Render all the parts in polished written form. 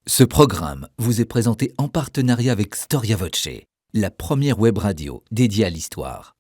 Ce programme vous est présenté en partenariat avec Storia Voce, la première web radio dédiée à l'histoire.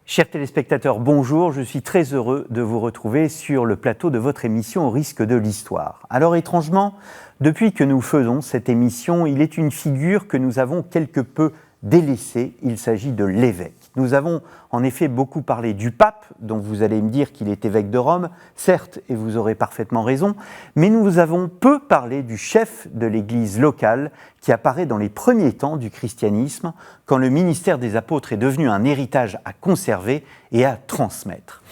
Chers téléspectateurs, bonjour, je suis très heureux de vous retrouver sur le plateau de votre émission Au risque de l'histoire. Alors étrangement, depuis que nous faisons cette émission, il est une figure que nous avons quelque peu délaissée, il s'agit de l'évêque. Nous avons en effet beaucoup parlé du pape, dont vous allez me dire qu'il est évêque de Rome, certes, et vous aurez parfaitement raison, mais nous avons peu parlé du chef de l'église locale qui apparaît dans les premiers temps du christianisme, quand le ministère des apôtres est devenu un héritage à conserver et à transmettre.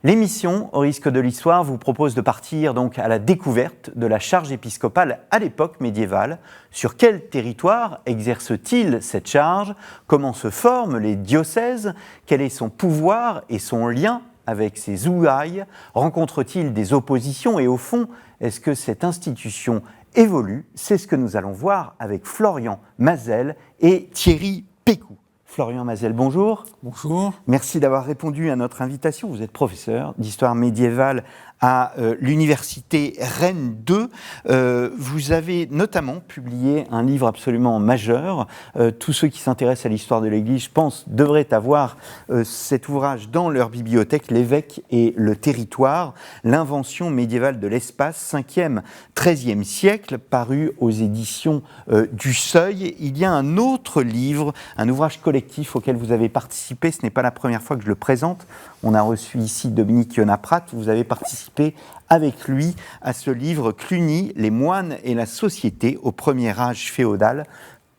L'émission Au risque de l'histoire vous propose de partir donc à la découverte de la charge épiscopale à l'époque médiévale. Sur quel territoire exerce-t-il cette charge? Comment se forment les diocèses? Quel est son pouvoir et son lien avec ses ouailles? Rencontre-t-il des oppositions? Et au fond, est-ce que cette institution évolue? C'est ce que nous allons voir avec Florian Mazel et Thierry Pécou. Florian Mazel, bonjour. Bonjour. Merci d'avoir répondu à notre invitation. Vous êtes professeur d'histoire médiévale à l'université Rennes 2. Vous avez notamment publié un livre absolument majeur. Tous ceux qui s'intéressent à l'histoire de l'Église, je pense, devraient avoir cet ouvrage dans leur bibliothèque, L'évêque et le territoire, l'invention médiévale de l'espace, 5e, 13e siècle, paru aux éditions du Seuil. Il y a un autre livre, un ouvrage collectif auquel vous avez participé. Ce n'est pas la première fois que je le présente. On a reçu ici Dominique Yonaprat. Vous avez participé avec lui à ce livre Cluny, les moines et la société au premier âge féodal,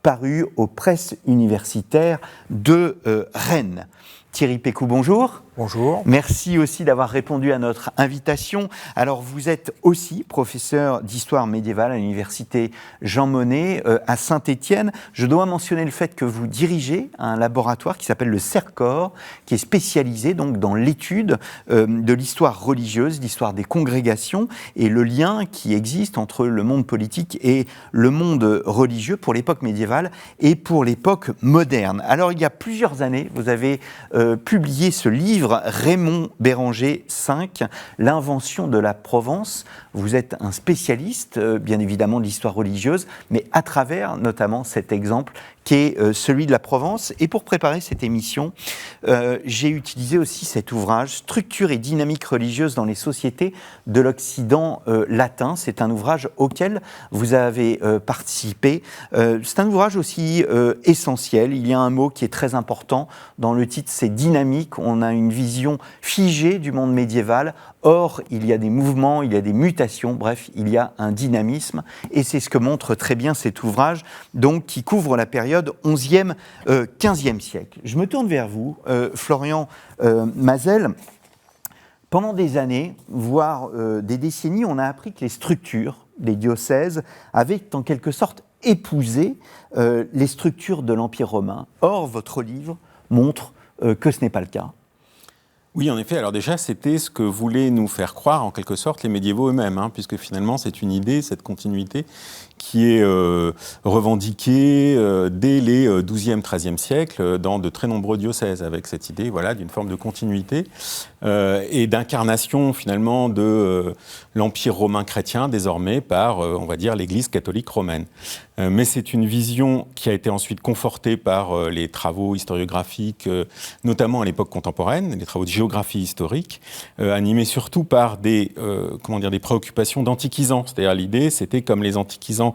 paru aux presses universitaires de Rennes. Thierry Pécou, bonjour. Bonjour. Merci aussi d'avoir répondu à notre invitation. Alors, vous êtes aussi professeur d'histoire médiévale à l'université Jean Monnet à Saint-Étienne. Je dois mentionner le fait que vous dirigez un laboratoire qui s'appelle le CERCOR, qui est spécialisé donc dans l'étude de l'histoire religieuse, l'histoire des congrégations et le lien qui existe entre le monde politique et le monde religieux pour l'époque médiévale et pour l'époque moderne. Alors, il y a plusieurs années, vous avez publié ce livre Raymond Béranger V, l'invention de la Provence. Vous êtes un spécialiste, bien évidemment, de l'histoire religieuse, mais à travers notamment cet exemple qui est celui de la Provence. Et pour préparer cette émission, j'ai utilisé aussi cet ouvrage, Structure et dynamique religieuse dans les sociétés de l'Occident latin. C'est un ouvrage auquel vous avez participé. C'est un ouvrage aussi essentiel. Il y a un mot qui est très important dans le titre, c'est dynamique. On a une vision figée du monde médiéval. Or, il y a des mouvements, il y a des mutations, bref, il y a un dynamisme. Et c'est ce que montre très bien cet ouvrage, donc, qui couvre la période 11e, 15e siècle. Je me tourne vers vous, Florian Mazel. Pendant des années, voire des décennies, on a appris que les structures des diocèses avaient en quelque sorte épousé les structures de l'Empire romain. Or, votre livre montre que ce n'est pas le cas. Oui, en effet. Alors déjà, c'était ce que voulaient nous faire croire, en quelque sorte, les médiévaux eux-mêmes, puisque finalement, c'est une idée, cette continuité, qui est revendiquée dès les 12e, 13e siècles dans de très nombreux diocèses, avec cette idée d'une forme de continuité et d'incarnation, finalement, de l'Empire romain chrétien, désormais, par, on va dire, l'Église catholique romaine. Mais c'est une vision qui a été ensuite confortée par les travaux historiographiques, notamment à l'époque contemporaine, les travaux de géographie historique, animés surtout par des préoccupations d'antiquisants. C'est-à-dire l'idée, c'était comme les antiquisants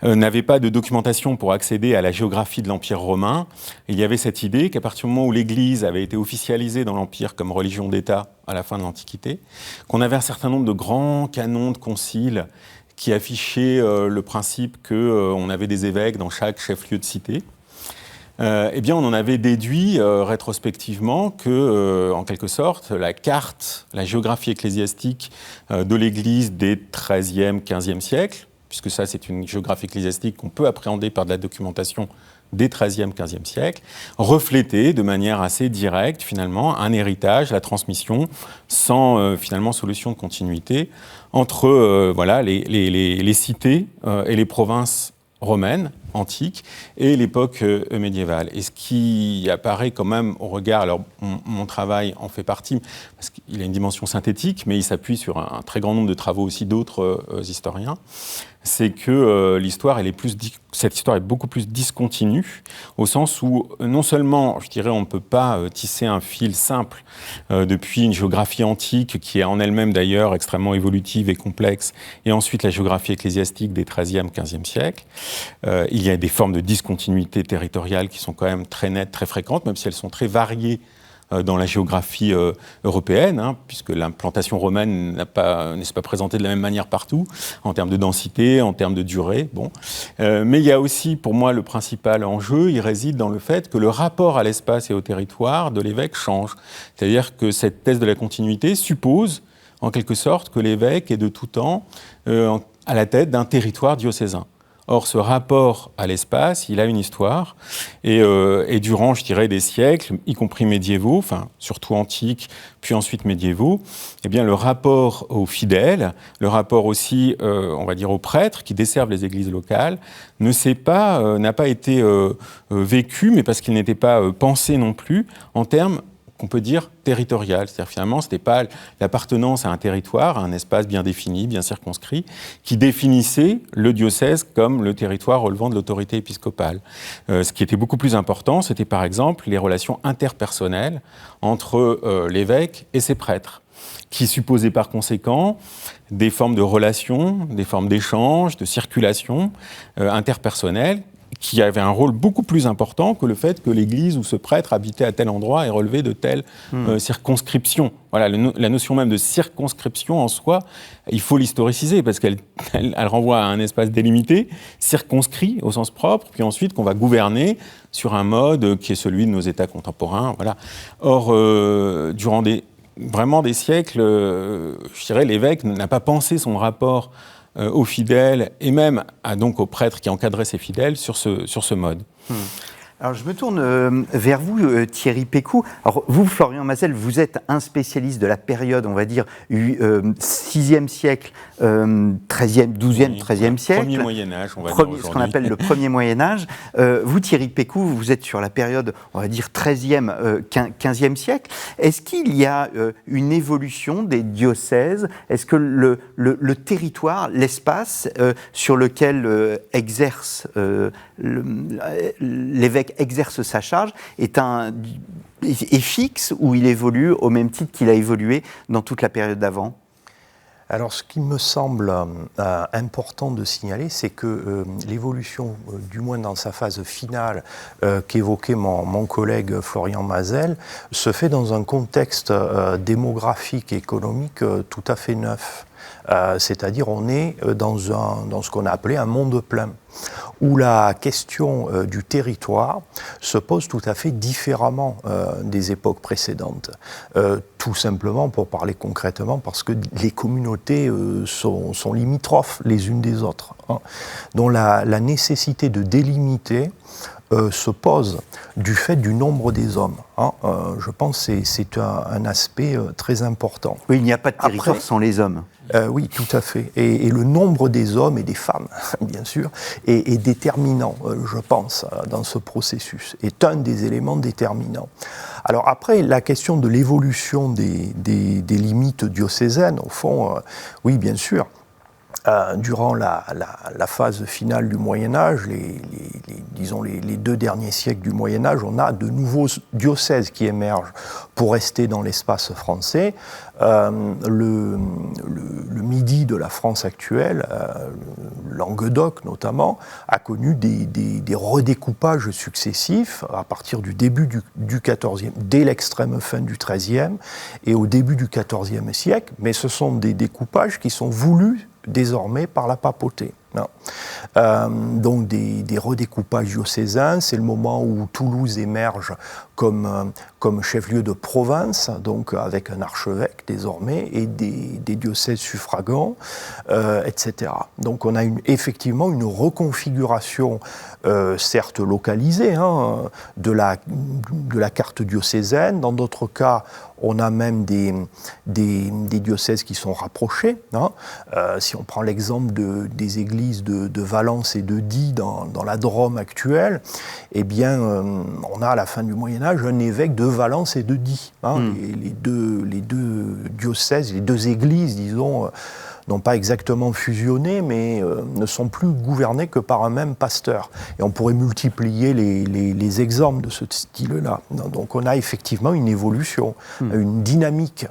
n'avaient pas de documentation pour accéder à la géographie de l'Empire romain, il y avait cette idée qu'à partir du moment où l'Église avait été officialisée dans l'Empire comme religion d'État à la fin de l'Antiquité, qu'on avait un certain nombre de grands canons de conciles qui affichaient le principe qu'on avait des évêques dans chaque chef-lieu de cité. Eh bien, on en avait déduit rétrospectivement que, en quelque sorte, la carte, la géographie ecclésiastique de l'Église des XIIIe, XVe siècles, puisque ça, c'est une géographie ecclésiastique qu'on peut appréhender par de la documentation des XIIIe, XVe siècles, refléter de manière assez directe, finalement, un héritage, la transmission, sans, finalement, solution de continuité entre les cités et les provinces romaines, antiques, et l'époque médiévale. Et ce qui apparaît quand même au regard, alors mon travail en fait partie, parce qu'il a une dimension synthétique, mais il s'appuie sur un très grand nombre de travaux aussi d'autres historiens, c'est que cette histoire est beaucoup plus discontinue, au sens où non seulement, je dirais, on ne peut pas tisser un fil simple depuis une géographie antique, qui est en elle-même d'ailleurs extrêmement évolutive et complexe, et ensuite la géographie ecclésiastique des XIIIe, XVe siècles. Il y a des formes de discontinuité territoriale qui sont quand même très nettes, très fréquentes, même si elles sont très variées dans la géographie européenne, puisque l'implantation romaine ne s'est pas présentée de la même manière partout, en termes de densité, en termes de durée. Bon. Mais il y a aussi, pour moi, le principal enjeu, il réside dans le fait que le rapport à l'espace et au territoire de l'évêque change. C'est-à-dire que cette thèse de la continuité suppose, en quelque sorte, que l'évêque est de tout temps à la tête d'un territoire diocésain. Or, ce rapport à l'espace, il a une histoire, et durant, je dirais, des siècles, y compris médiévaux, enfin, surtout antiques, puis ensuite médiévaux, eh bien, le rapport aux fidèles, le rapport aussi, on va dire, aux prêtres qui desservent les églises locales, n'a pas été vécu, mais parce qu'il n'était pas pensé non plus en termes qu'on peut dire territorial. C'est-à-dire finalement, ce n'était pas l'appartenance à un territoire, à un espace bien défini, bien circonscrit, qui définissait le diocèse comme le territoire relevant de l'autorité épiscopale. Ce qui était beaucoup plus important, c'était par exemple les relations interpersonnelles entre l'évêque et ses prêtres, qui supposaient par conséquent des formes de relations, des formes d'échanges, de circulation interpersonnelle, qui avait un rôle beaucoup plus important que le fait que l'église ou ce prêtre habitait à tel endroit et relevait de telle circonscription. Voilà, la notion même de circonscription en soi, il faut l'historiciser parce qu'elle renvoie à un espace délimité, circonscrit au sens propre, puis ensuite qu'on va gouverner sur un mode qui est celui de nos États contemporains. Voilà. Or, durant vraiment des siècles, je dirais, l'évêque n'a pas pensé son rapport aux fidèles et même donc aux prêtres qui encadraient ces fidèles sur ce mode. Alors je me tourne vers vous, Thierry Pécou. Alors vous, Florian Mazel, vous êtes un spécialiste de la période, on va dire, 6e siècle, 13e, 12e, 13e siècle. Premier Moyen-Âge, on va dire aujourd'hui. Ce qu'on appelle le premier Moyen-Âge. Vous, Thierry Pécou, vous êtes sur la période, on va dire, 13e, 15e siècle. Est-ce qu'il y a une évolution des diocèses ? Est-ce que le territoire, l'espace sur lequel l'évêque exerce sa charge est fixe ou il évolue au même titre qu'il a évolué dans toute la période d'avant ? Alors, ce qui me semble important de signaler, c'est que l'évolution, du moins dans sa phase finale, qu'évoquait mon collègue Florian Mazel, se fait dans un contexte démographique et économique tout à fait neuf. C'est-à-dire on est dans ce qu'on a appelé un monde plein, où la question du territoire se pose tout à fait différemment des époques précédentes. Tout simplement, pour parler concrètement, parce que les communautés sont limitrophes les unes des autres, dont la nécessité de délimiter se pose du fait du nombre des hommes. Je pense que c'est un aspect très important. Oui, il n'y a pas de territoire sans les hommes. Oui, tout à fait. Et le nombre des hommes et des femmes, bien sûr, est déterminant, je pense, dans ce processus, est un des éléments déterminants. Alors après, la question de l'évolution des limites diocésaines, au fond, oui, bien sûr. Durant la phase finale du Moyen-Âge, disons les 2 derniers siècles du Moyen-Âge, on a de nouveaux diocèses qui émergent pour rester dans l'espace français. Le midi de la France actuelle, Languedoc notamment, a connu des redécoupages successifs à partir du début du XIVe, dès l'extrême fin du XIIIe et au début du XIVe siècle, mais ce sont des découpages qui sont voulus désormais par la papauté. Donc des redécoupages diocésains, c'est le moment où Toulouse émerge comme chef-lieu de province, donc avec un archevêque désormais, et des diocèses suffragants, etc. Donc on a effectivement une reconfiguration, certes localisée, de la carte diocésaine. Dans d'autres cas, on a même des diocèses qui sont rapprochés. Si on prend l'exemple des églises de Valence et de Die dans la Drôme actuelle, eh bien, on a à la fin du Moyen-Âge un évêque de Valence et de Die. Les deux diocèses, les deux églises, disons, n'ont pas exactement fusionné, mais ne sont plus gouvernés que par un même pasteur. Et on pourrait multiplier les exemples de ce style-là. Donc on a effectivement une évolution, une dynamique,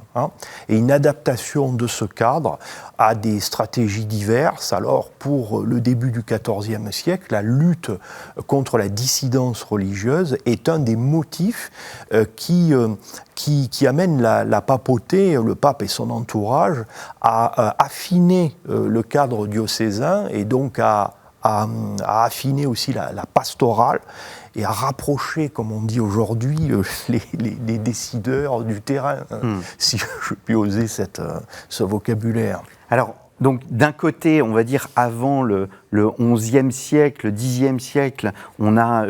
et une adaptation de ce cadre à des stratégies diverses. Alors pour le début du XIVe siècle, la lutte contre la dissidence religieuse est un des motifs qui amène la papauté, le pape et son entourage, à affiner le cadre diocésain et donc à affiner aussi la pastorale et à rapprocher, comme on dit aujourd'hui, les décideurs du terrain, si je puis oser ce vocabulaire. Alors, donc, d'un côté, on va dire avant le XIe siècle, le Xe siècle, on a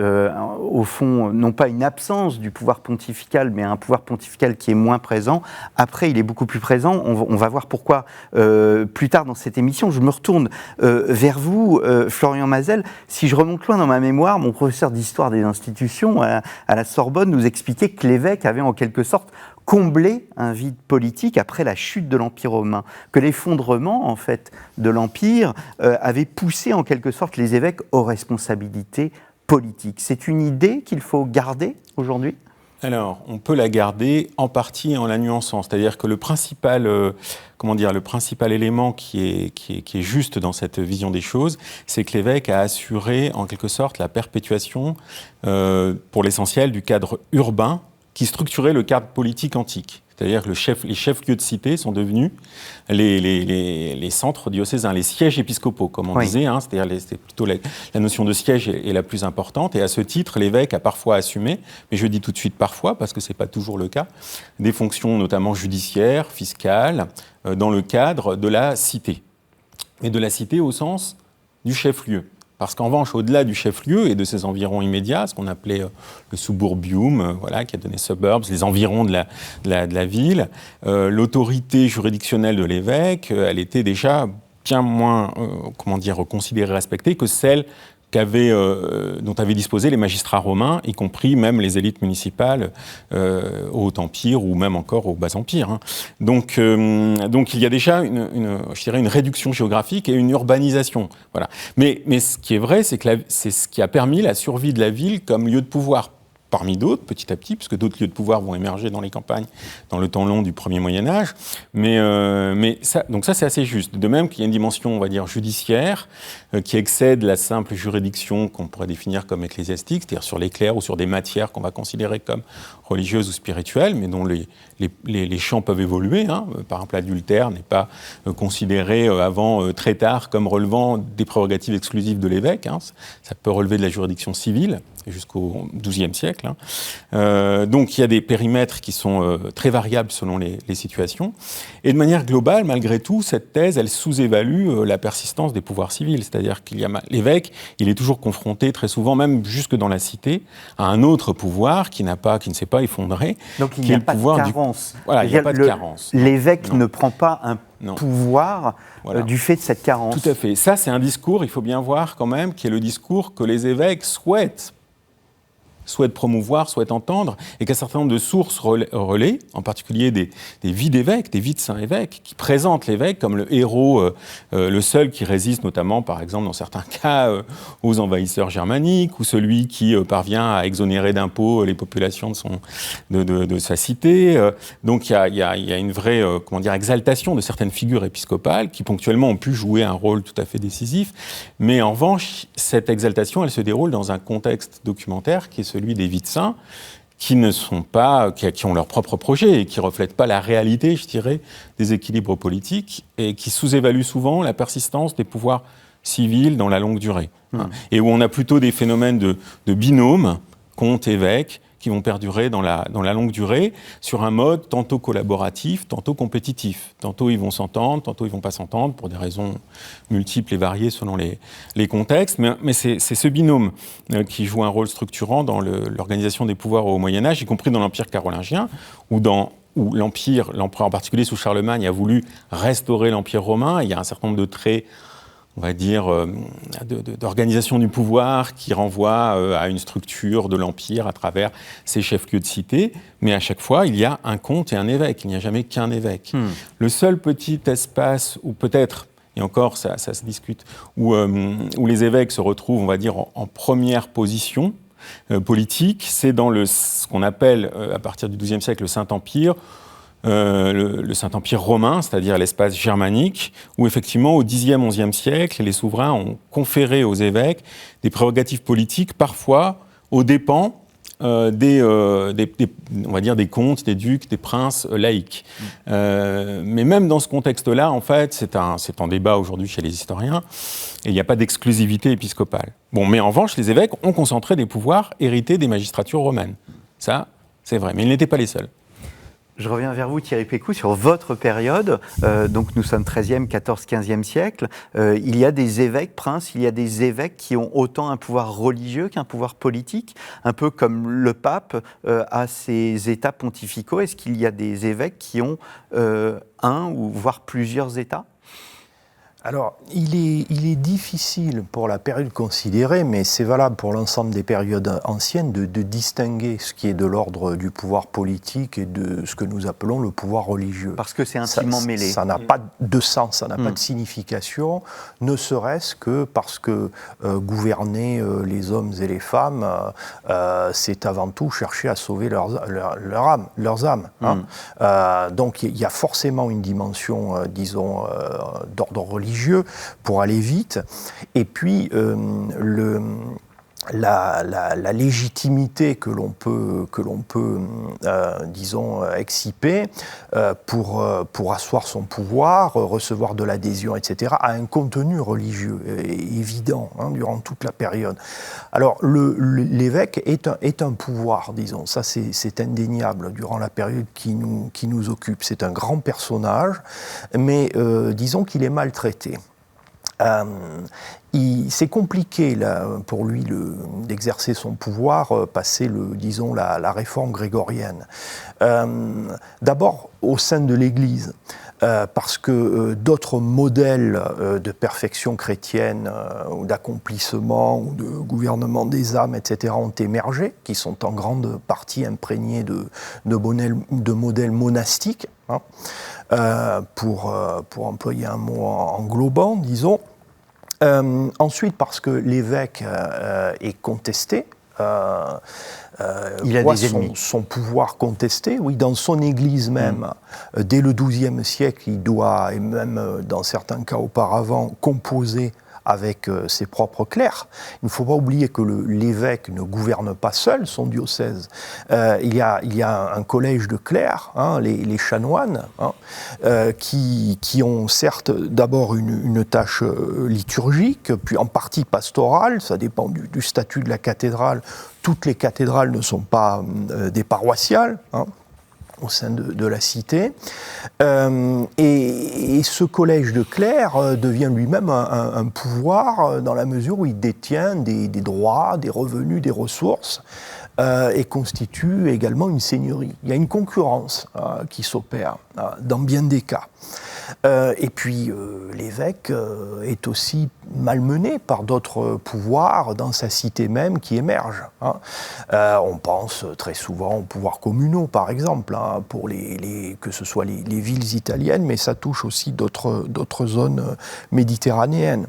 au fond non pas une absence du pouvoir pontifical, mais un pouvoir pontifical qui est moins présent. Après, il est beaucoup plus présent. On va voir pourquoi plus tard dans cette émission. Je me retourne vers vous, Florian Mazel. Si je remonte loin dans ma mémoire, mon professeur d'histoire des institutions à la Sorbonne nous expliquait que l'évêque avait en quelque sorte combler un vide politique après la chute de l'Empire romain, que l'effondrement en fait de l'Empire avait poussé en quelque sorte les évêques aux responsabilités politiques. C'est une idée qu'il faut garder aujourd'hui ? Alors, on peut la garder en partie en la nuançant, c'est-à-dire que le principal élément qui est juste dans cette vision des choses, c'est que l'évêque a assuré en quelque sorte la perpétuation, pour l'essentiel, du cadre urbain qui structurait le cadre politique antique. C'est-à-dire que les chefs-lieux de cité sont devenus les centres diocésains, les sièges épiscopaux, comme on disait. C'est-à-dire c'est plutôt la notion de siège est la plus importante. Et à ce titre, l'évêque a parfois assumé, mais je dis tout de suite parfois, parce que ce n'est pas toujours le cas, des fonctions notamment judiciaires, fiscales, dans le cadre de la cité. Et de la cité au sens du chef-lieu. Parce qu'en revanche, au-delà du chef-lieu et de ses environs immédiats, ce qu'on appelait le suburbium, qui a donné suburbs, les environs de la ville, l'autorité juridictionnelle de l'évêque, elle était déjà bien moins, considérée, respectée que celle dont avaient disposé les magistrats romains, y compris même les élites municipales au Haut-Empire ou même encore au Bas-Empire. Donc il y a déjà une réduction géographique et une urbanisation. Voilà. Mais ce qui est vrai, c'est que c'est ce qui a permis la survie de la ville comme lieu de pouvoir. Parmi d'autres, petit à petit, puisque d'autres lieux de pouvoir vont émerger dans les campagnes dans le temps long du premier Moyen-Âge. Donc ça, c'est assez juste. De même qu'il y a une dimension, on va dire, judiciaire, qui excède la simple juridiction qu'on pourrait définir comme ecclésiastique, c'est-à-dire sur les clercs ou sur des matières qu'on va considérer comme religieuses ou spirituelles, mais dont les champs peuvent évoluer. Par exemple, l'adultère n'est pas considéré avant très tard comme relevant des prérogatives exclusives de l'évêque. Ça peut relever de la juridiction civile jusqu'au XIIe siècle. Donc il y a des périmètres qui sont très variables selon les situations. Et de manière globale, malgré tout, cette thèse, elle sous-évalue la persistance des pouvoirs civils. C'est-à-dire qu'il y a l'évêque, il est toujours confronté très souvent, même jusque dans la cité, à un autre pouvoir qui ne s'est pas effondré. Donc il n'y a pas de carence. Voilà, il n'y a pas de carence. L'évêque ne prend pas un pouvoir du fait de cette carence. Tout à fait. Ça, c'est un discours, il faut bien voir quand même, qui est le discours que les évêques souhaitent promouvoir, souhaitent entendre, et qu'un certain nombre de sources relaient, en particulier des vies d'évêques, des vies de saints évêques, qui présentent l'évêque comme le héros, le seul qui résiste notamment, par exemple, dans certains cas, aux envahisseurs germaniques, ou celui qui parvient à exonérer d'impôts les populations de sa cité. Donc il y a une vraie exaltation de certaines figures épiscopales qui ponctuellement ont pu jouer un rôle tout à fait décisif, mais en revanche, cette exaltation, elle se déroule dans un contexte documentaire qui est celui des vies de saints, qui ont leur propre projet et qui ne reflètent pas la réalité, je dirais, des équilibres politiques et qui sous-évaluent souvent la persistance des pouvoirs civils dans la longue durée. Et où on a plutôt des phénomènes de binôme, comte-évêque, qui vont perdurer dans la longue durée, sur un mode tantôt collaboratif, tantôt compétitif. Tantôt ils vont s'entendre, tantôt ils ne vont pas s'entendre, pour des raisons multiples et variées selon les contextes. Mais c'est ce binôme qui joue un rôle structurant dans l'organisation des pouvoirs au Moyen-Âge, y compris dans l'Empire carolingien, où l'empereur en particulier sous Charlemagne a voulu restaurer l'Empire romain. Il y a un certain nombre de traits, on va dire, d'organisation du pouvoir qui renvoient à une structure de l'Empire à travers ses chefs-lieux de cité. Mais à chaque fois, il y a un comte et un évêque. Il n'y a jamais qu'un évêque. Le seul petit espace où peut-être, et encore ça se discute, où les évêques se retrouvent, on va dire, en première position politique, c'est dans ce qu'on appelle, à partir du XIIe siècle, le Saint-Empire, le Saint-Empire romain, c'est-à-dire l'espace germanique, où effectivement, au Xe, XIe siècle, les souverains ont conféré aux évêques des prérogatives politiques, parfois aux dépens on va dire des comtes, des ducs, des princes laïcs. Mais même dans ce contexte-là, en fait, c'est en débat aujourd'hui chez les historiens, et il n'y a pas d'exclusivité épiscopale. Bon, mais en revanche, les évêques ont concentré des pouvoirs hérités des magistratures romaines. Ça, c'est vrai, mais ils n'étaient pas les seuls. Je reviens vers vous, Thierry Pécou, sur votre période. Donc nous sommes 13e, 14e, 15e siècle. Il y a des évêques, princes, il y a des évêques qui ont autant un pouvoir religieux qu'un pouvoir politique, un peu comme le pape a ses états pontificaux. Est-ce qu'il y a des évêques qui ont un ou voire plusieurs états ? Alors, il est difficile pour la période considérée, mais c'est valable pour l'ensemble des périodes anciennes, de distinguer ce qui est de l'ordre du pouvoir politique et de ce que nous appelons le pouvoir religieux. Parce que c'est intimement mêlé. Ça n'a pas de sens, ça n'a pas de signification, ne serait-ce que parce que gouverner les hommes et les femmes, c'est avant tout chercher à sauver leurs âmes. Donc il y a forcément une dimension, disons, d'ordre religieux, pour aller vite, et puis la légitimité que l'on peut disons, exciper pour asseoir son pouvoir, recevoir de l'adhésion, etc., a un contenu religieux évident durant toute la période. Alors, l'évêque est un pouvoir, disons, ça c'est indéniable durant la période qui nous occupe. C'est un grand personnage, mais disons qu'il est maltraité. C'est compliqué là, pour lui d'exercer son pouvoir, passer disons, la réforme grégorienne. D'abord au sein de l'Église, parce que d'autres modèles de perfection chrétienne, ou d'accomplissement, ou de gouvernement des âmes, etc., ont émergé, qui sont en grande partie imprégnés de modèles monastiques, pour employer un mot englobant, disons. Ensuite, parce que l'évêque est contesté, il a des ennemis. Son pouvoir contesté, oui, dans son église même, dès le XIIe siècle, il doit, et même dans certains cas auparavant, composer avec ses propres clercs. Il ne faut pas oublier que l'évêque ne gouverne pas seul son diocèse. Il y a un collège de clercs, les chanoines, qui ont certes d'abord une tâche liturgique, puis en partie pastorale, ça dépend du statut de la cathédrale. Toutes les cathédrales ne sont pas des paroissiales, au sein de la cité. Et ce collège de clercs devient lui-même un pouvoir dans la mesure où il détient des droits, des revenus, des ressources, et constitue également une seigneurie. Il y a une concurrence qui s'opère dans bien des cas. Et puis l'évêque est aussi malmené par d'autres pouvoirs dans sa cité même qui émergent. On pense très souvent aux pouvoirs communaux, par exemple, pour que ce soit les villes italiennes, mais ça touche aussi d'autres zones méditerranéennes.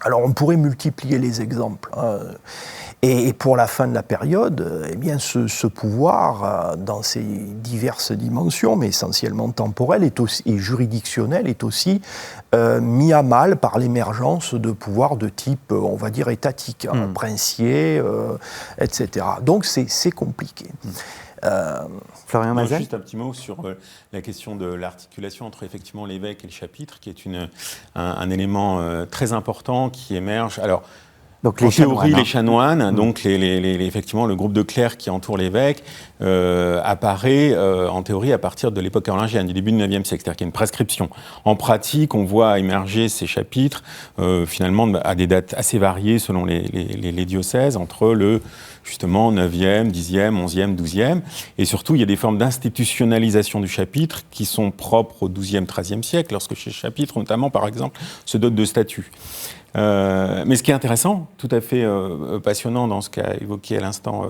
Alors on pourrait multiplier les exemples. Et pour la fin de la période, eh bien, ce pouvoir, dans ses diverses dimensions, mais essentiellement temporelles et juridictionnelles, est aussi mis à mal par l'émergence de pouvoirs de type, on va dire, étatique, princier, etc. Donc c'est compliqué. Florian Mazel ? Juste un petit mot sur la question de l'articulation entre effectivement l'évêque et le chapitre, qui est un élément très important qui émerge. Alors, Donc en théorie, les chanoines, donc effectivement le groupe de clercs qui entoure l'évêque, apparaît en théorie à partir de l'époque carolingienne, du début du IXe siècle, c'est-à-dire qu'il y a une prescription. En pratique, on voit émerger ces chapitres, finalement, à des dates assez variées selon les diocèses, entre le justement 9e, 10e, 11e, 12e. Et surtout, il y a des formes d'institutionnalisation du chapitre qui sont propres au 12e, 13e siècle, lorsque ces chapitres, notamment, par exemple, se dotent de statuts. Mais ce qui est intéressant, tout à fait passionnant dans ce qu'a évoqué à l'instant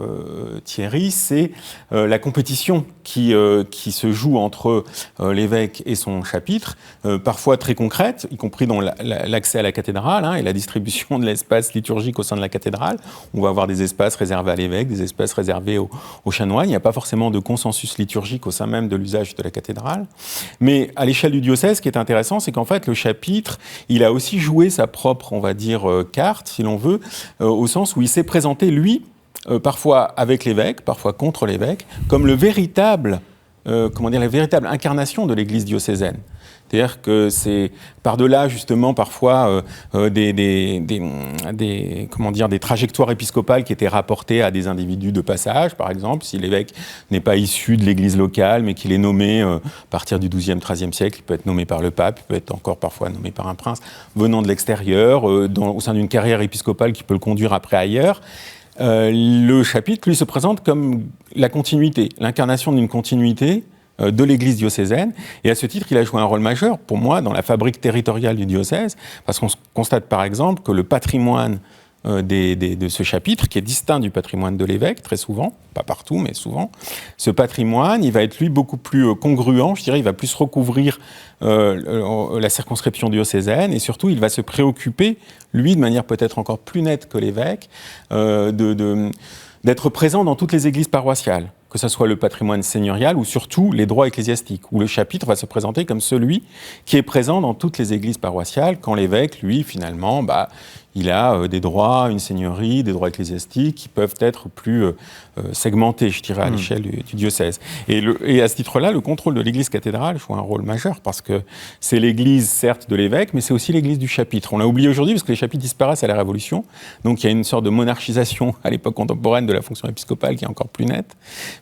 Thierry, c'est la compétition qui se joue entre l'évêque et son chapitre, parfois très concrète, y compris dans l'accès à la cathédrale et la distribution de l'espace liturgique au sein de la cathédrale. On va avoir des espaces réservés à l'évêque, des espaces réservés aux chanoines. Il n'y a pas forcément de consensus liturgique au sein même de l'usage de la cathédrale. Mais à l'échelle du diocèse, ce qui est intéressant, c'est qu'en fait, le chapitre, il a aussi joué sa propre, on va dire, carte, si l'on veut, au sens où il s'est présenté, lui, parfois avec l'évêque, parfois contre l'évêque, comme la véritable incarnation de l'Église diocésaine. C'est-à-dire que c'est par-delà, justement, parfois des trajectoires épiscopales qui étaient rapportées à des individus de passage, par exemple. Si l'évêque n'est pas issu de l'Église locale, mais qu'il est nommé à partir du XIIe, XIIIe siècle, il peut être nommé par le pape, il peut être encore parfois nommé par un prince venant de l'extérieur, au sein d'une carrière épiscopale qui peut le conduire après ailleurs. Le chapitre, lui, se présente comme la continuité, l'incarnation d'une continuité de l'Église diocésaine, et à ce titre, il a joué un rôle majeur, pour moi, dans la fabrique territoriale du diocèse, parce qu'on constate par exemple que le patrimoine de ce chapitre, qui est distinct du patrimoine de l'évêque, très souvent, pas partout, mais souvent, ce patrimoine, il va être, lui, beaucoup plus congruent, je dirais, il va plus recouvrir la circonscription diocésaine, et surtout, il va se préoccuper, lui, de manière peut-être encore plus nette que l'évêque, d'être présent dans toutes les églises paroissiales, que ce soit le patrimoine seigneurial ou surtout les droits ecclésiastiques, où le chapitre va se présenter comme celui qui est présent dans toutes les églises paroissiales, quand l'évêque, lui, finalement, il a des droits, une seigneurie, des droits ecclésiastiques qui peuvent être plus segmentés, je dirais, à l'échelle du diocèse. Et à ce titre-là, le contrôle de l'église cathédrale joue un rôle majeur, parce que c'est l'église, certes, de l'évêque, mais c'est aussi l'église du chapitre. On l'a oublié aujourd'hui, parce que les chapitres disparaissent à la Révolution, donc il y a une sorte de monarchisation à l'époque contemporaine de la fonction épiscopale qui est encore plus nette.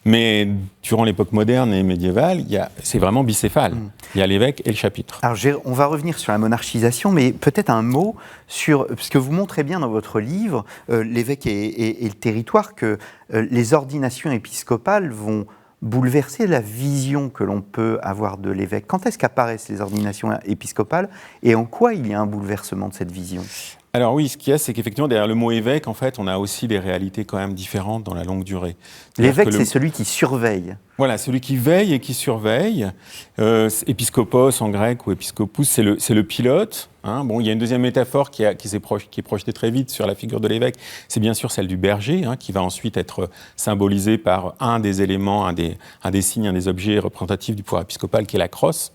Mais durant l'époque moderne et médiévale, c'est vraiment bicéphale. Il y a l'évêque et le chapitre. Alors, on va revenir sur la monarchisation, mais peut-être un mot sur... Parce que vous montrez bien dans votre livre, l'évêque et le territoire, que les ordinations épiscopales vont bouleverser la vision que l'on peut avoir de l'évêque. Quand est-ce qu'apparaissent les ordinations épiscopales et en quoi il y a un bouleversement de cette vision ? Alors oui, ce qu'il y a, c'est qu'effectivement, derrière le mot évêque, en fait, on a aussi des réalités quand même différentes dans la longue durée. L'évêque, c'est celui qui surveille. Voilà, celui qui veille et qui surveille. Épiscopos en grec ou épiscopus, c'est le pilote. Bon, il y a une deuxième métaphore qui est projetée très vite sur la figure de l'évêque. C'est bien sûr celle du berger, qui va ensuite être symbolisée par un des éléments, un des signes, un des objets représentatifs du pouvoir épiscopal, qui est la crosse.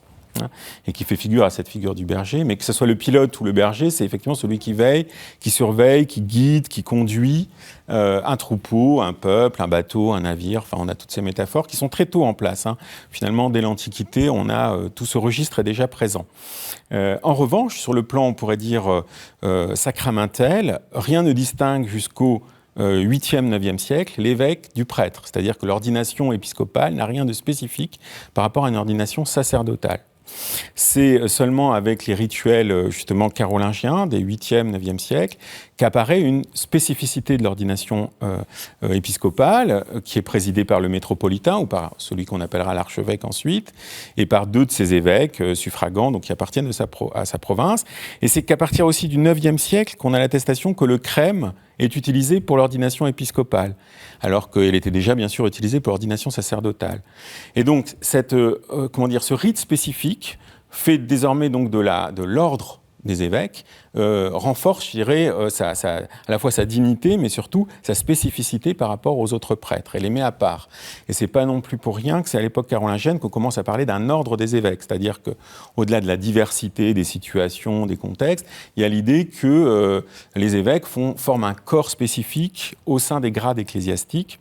Et qui fait figure à cette figure du berger, mais que ce soit le pilote ou le berger, c'est effectivement celui qui veille, qui surveille, qui guide, qui conduit un troupeau, un peuple, un bateau, un navire. Enfin, on a toutes ces métaphores qui sont très tôt en place. Finalement, dès l'Antiquité, on a tout ce registre est déjà présent. En revanche, sur le plan, on pourrait dire sacramentel, rien ne distingue jusqu'au 8e, 9e siècle, l'évêque du prêtre. C'est-à-dire que l'ordination épiscopale n'a rien de spécifique par rapport à une ordination sacerdotale. C'est seulement avec les rituels justement carolingiens des 8e, 9e siècle qu'apparaît une spécificité de l'ordination épiscopale qui est présidée par le métropolitain ou par celui qu'on appellera l'archevêque ensuite et par deux de ses évêques suffragants donc qui appartiennent à sa province. Et c'est qu'à partir aussi du 9e siècle qu'on a l'attestation que le crème est utilisé pour l'ordination épiscopale, alors qu'elle était déjà bien sûr utilisée pour l'ordination sacerdotale. Et donc ce rite spécifique fait désormais donc de l'ordre des évêques renforce, je dirais, à la fois sa dignité, mais surtout sa spécificité par rapport aux autres prêtres. Elle les met à part. Et c'est pas non plus pour rien que c'est à l'époque carolingienne qu'on commence à parler d'un ordre des évêques, c'est-à-dire qu'au-delà de la diversité des situations, des contextes, il y a l'idée que les évêques forment un corps spécifique au sein des grades ecclésiastiques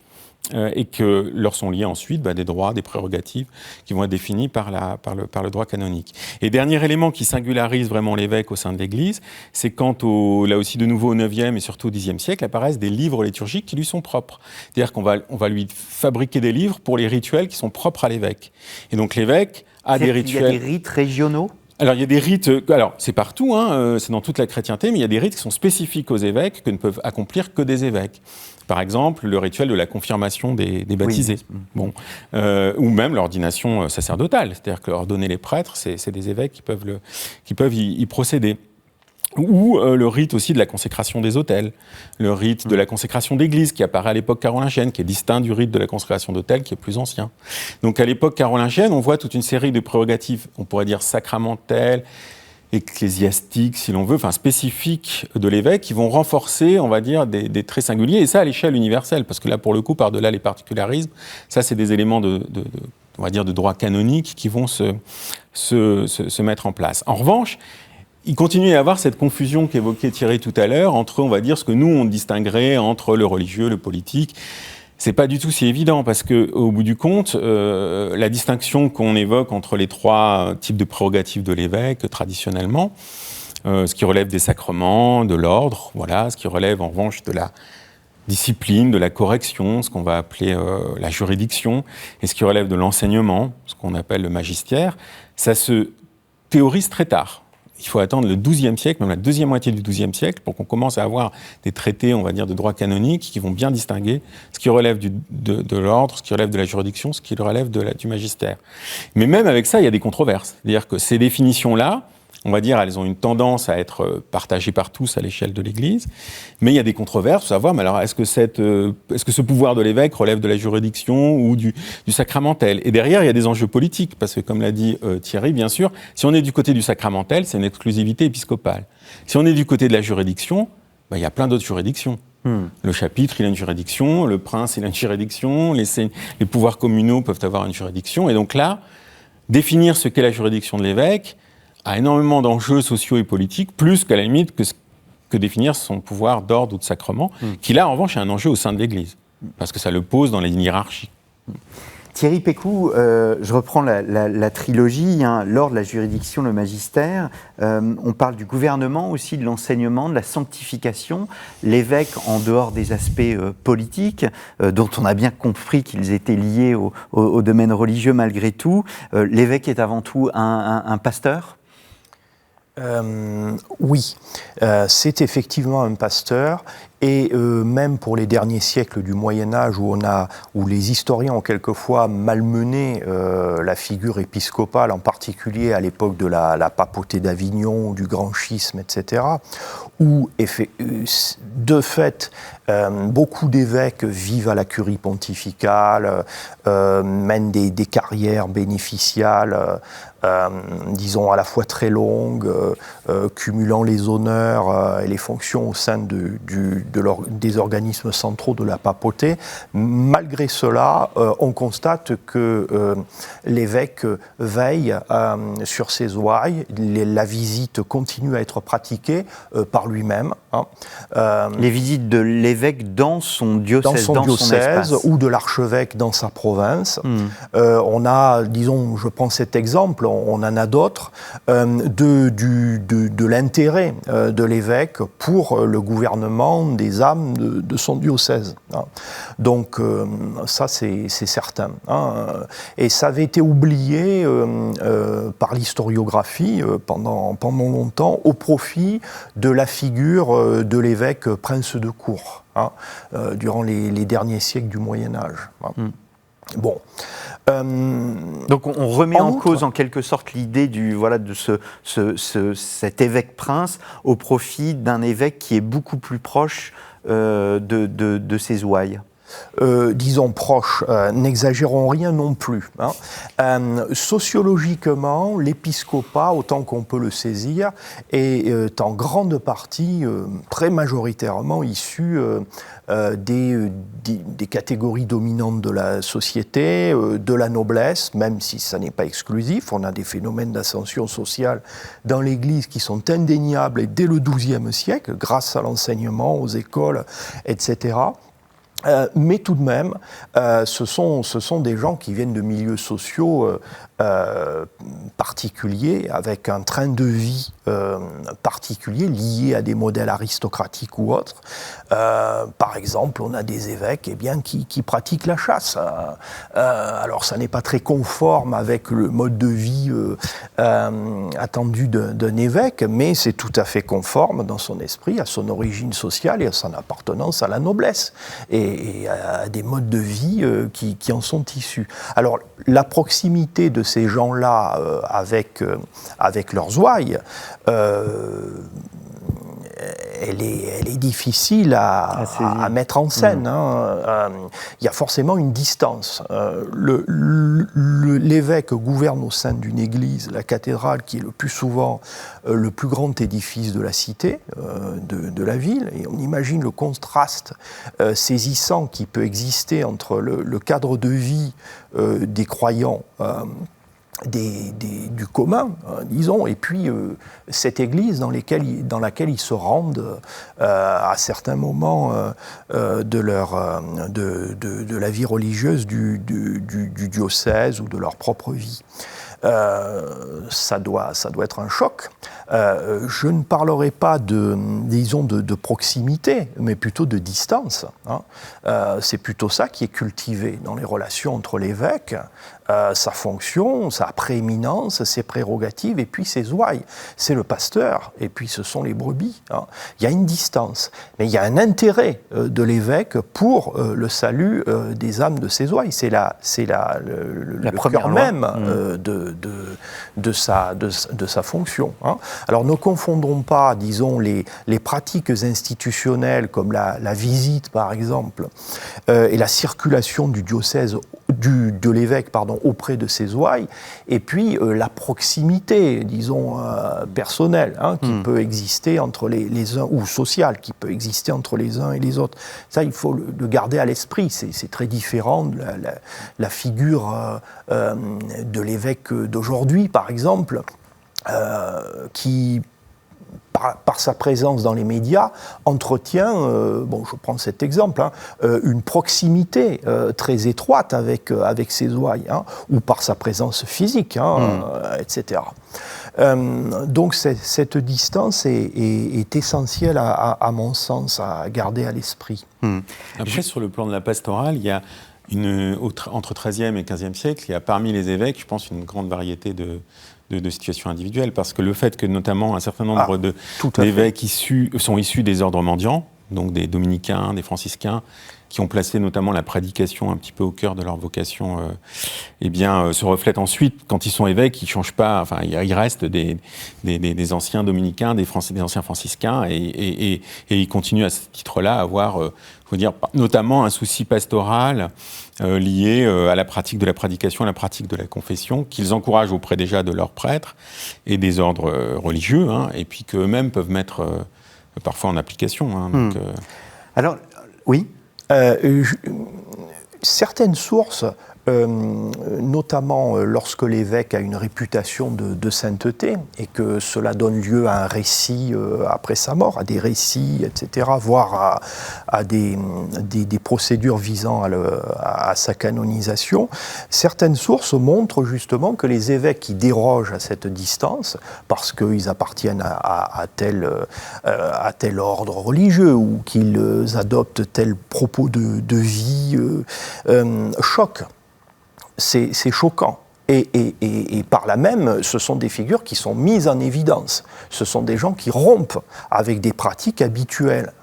et que leur sont liés ensuite des droits, des prérogatives qui vont être définis par le droit canonique. Et dernier élément qui singularise vraiment l'évêque au sein de l'Église, c'est quand, là aussi de nouveau au IXe et surtout au Xe siècle, apparaissent des livres liturgiques qui lui sont propres. C'est-à-dire qu'on va lui fabriquer des livres pour les rituels qui sont propres à l'évêque. Et donc l'évêque a des rituels... Il y a des rites régionaux ? Alors, il y a des rites, alors c'est partout, c'est dans toute la chrétienté, mais il y a des rites qui sont spécifiques aux évêques que ne peuvent accomplir que des évêques. Par exemple, le rituel de la confirmation des baptisés, oui. Ou même l'ordination sacerdotale, c'est-à-dire que ordonner les prêtres, c'est des évêques qui peuvent y procéder. Ou le rite aussi de la consécration des autels, le rite de la consécration d'église qui apparaît à l'époque carolingienne, qui est distinct du rite de la consécration d'autel qui est plus ancien. Donc à l'époque carolingienne, on voit toute une série de prérogatives, on pourrait dire sacramentelles, ecclésiastiques, si l'on veut, enfin spécifiques de l'évêque, qui vont renforcer, on va dire, des traits singuliers, et ça à l'échelle universelle, parce que là, pour le coup, par-delà les particularismes, ça c'est des éléments on va dire, de droit canonique qui vont se mettre en place. En revanche, il continue à y avoir cette confusion qu'évoquait Thierry tout à l'heure entre, on va dire, ce que nous, on distinguerait entre le religieux, le politique. C'est pas du tout si évident, parce que, au bout du compte, la distinction qu'on évoque entre les trois types de prérogatives de l'évêque, traditionnellement, ce qui relève des sacrements, de l'ordre, voilà, ce qui relève, en revanche, de la discipline, de la correction, ce qu'on va appeler la juridiction, et ce qui relève de l'enseignement, ce qu'on appelle le magistère, ça se théorise très tard. Il faut attendre le XIIe siècle, même la deuxième moitié du XIIe siècle, pour qu'on commence à avoir des traités, on va dire, de droit canonique qui vont bien distinguer ce qui relève de l'ordre, ce qui relève de la juridiction, ce qui relève du magistère. Mais même avec ça, il y a des controverses. C'est-à-dire que ces définitions-là, on va dire, elles ont une tendance à être partagées par tous à l'échelle de l'Église, mais il y a des controverses, pour savoir, mais alors, est-ce que ce pouvoir de l'évêque relève de la juridiction ou du sacramentel ? Et derrière, il y a des enjeux politiques, parce que, comme l'a dit Thierry, bien sûr, si on est du côté du sacramentel, c'est une exclusivité épiscopale. Si on est du côté de la juridiction, il y a plein d'autres juridictions. Le chapitre, il a une juridiction, le prince, il a une juridiction, les pouvoirs communaux peuvent avoir une juridiction, et donc là, définir ce qu'est la juridiction de l'évêque a énormément d'enjeux sociaux et politiques, plus qu'à la limite que définir son pouvoir d'ordre ou de sacrement, qui là, en revanche, est un enjeu au sein de l'Église, parce que ça le pose dans les hiérarchies. Thierry Pécou, je reprends la trilogie, l'ordre, la juridiction, le magistère. On parle du gouvernement aussi, de l'enseignement, de la sanctification. L'évêque, en dehors des aspects politiques, dont on a bien compris qu'ils étaient liés au domaine religieux malgré tout, l'évêque est avant tout un pasteur ? Oui, c'est effectivement un pasteur, et même pour les derniers siècles du Moyen-Âge, où les historiens ont quelquefois malmené la figure épiscopale, en particulier à l'époque de la papauté d'Avignon, du grand schisme, etc., où de fait beaucoup d'évêques vivent à la curie pontificale, mènent des carrières bénéficiales, disons à la fois très longues, cumulant les honneurs et les fonctions au sein des organismes centraux de la papauté. Malgré cela, on constate que l'évêque veille sur ses ouailles, la visite continue à être pratiquée par lui-même. Les visites de l'évêque dans son diocèse, dans son espace. Ou de l'archevêque dans sa province. On a, disons, je prends cet exemple, on en a d'autres, de l'intérêt de l'évêque pour le gouvernement des âmes de son diocèse. Donc ça, c'est certain. Et ça avait été oublié par l'historiographie pendant longtemps au profit de la figure de l'évêque prince de cour, durant les derniers siècles du Moyen-Âge. Bon. Donc on remet en cause en quelque sorte l'idée de cet évêque prince au profit d'un évêque qui est beaucoup plus proche de ses ouailles. Disons proche, n'exagérons rien non plus. Sociologiquement, l'épiscopat, autant qu'on peut le saisir, est en grande partie, très majoritairement issu des catégories dominantes de la société, de la noblesse, même si ça n'est pas exclusif. On a des phénomènes d'ascension sociale dans l'Église qui sont indéniables et dès le XIIe siècle, grâce à l'enseignement, aux écoles, etc. Mais tout de même, ce sont des gens qui viennent de milieux sociaux particuliers, avec un train de vie particulier lié à des modèles aristocratiques ou autres. Par exemple, on a des évêques qui pratiquent la chasse. Alors, ça n'est pas très conforme avec le mode de vie attendu d'un évêque, mais c'est tout à fait conforme dans son esprit à son origine sociale et à son appartenance à la noblesse et à des modes de vie qui en sont issus. Alors, la proximité de ces gens-là avec leurs ouailles, elle est difficile à mettre en scène. Il y a forcément une distance. L'évêque gouverne au sein d'une église, la cathédrale, qui est le plus souvent le plus grand édifice de la cité, de la ville. Et on imagine le contraste saisissant qui peut exister entre le cadre de vie des croyants du commun, disons, et puis cette église dans laquelle ils se rendent à certains moments de la vie religieuse du diocèse ou de leur propre vie. Ça doit être un choc. Je ne parlerai pas de proximité, mais plutôt de distance. C'est plutôt ça qui est cultivé dans les relations entre l'évêque, sa fonction, sa prééminence, ses prérogatives, et puis ses ouailles. C'est le pasteur, et puis ce sont les brebis. Il y a une distance, mais il y a un intérêt de l'évêque pour le salut des âmes de ses ouailles. C'est le cœur même de sa fonction. Alors ne confondons pas, disons, les pratiques institutionnelles comme la visite, par exemple, et la circulation du diocèse, de l'évêque, auprès de ses ouailles, et puis la proximité, disons, personnelle, qui peut exister entre les uns, ou sociale, qui peut exister entre les uns et les autres. Ça, il faut le garder à l'esprit. C'est très différent de la figure de l'évêque d'aujourd'hui, par exemple, qui, par sa présence dans les médias, entretient, je prends cet exemple, une proximité très étroite avec ses ouailles, ou par sa présence physique, etc. Donc cette distance est essentielle, à mon sens, à garder à l'esprit. Après, sur le plan de la pastorale, il y a entre XIIIe et XVe siècle, il y a parmi les évêques, je pense, une grande variété de situations individuelles, parce que le fait que notamment un certain nombre d'évêques sont issus des ordres mendiants, donc des dominicains, des franciscains, qui ont placé notamment la prédication un petit peu au cœur de leur vocation, se reflète ensuite, quand ils sont évêques, ils ne changent pas, enfin, il reste des anciens dominicains, des anciens franciscains, et ils continuent à ce titre-là à avoir, faut dire, notamment un souci pastoral lié à la pratique de la prédication, à la pratique de la confession, qu'ils encouragent auprès déjà de leurs prêtres et des ordres religieux, et puis qu'eux-mêmes peuvent mettre parfois en application. Alors, oui. Certaines sources, notamment lorsque l'évêque a une réputation de sainteté et que cela donne lieu à un récit après sa mort, à des récits, etc., voire à des procédures visant à sa canonisation, certaines sources montrent justement que les évêques qui dérogent à cette distance, parce qu'ils appartiennent à tel ordre religieux ou qu'ils adoptent tel propos de vie, choquent. C'est choquant. Et par là même, ce sont des figures qui sont mises en évidence. Ce sont des gens qui rompent avec des pratiques habituelles,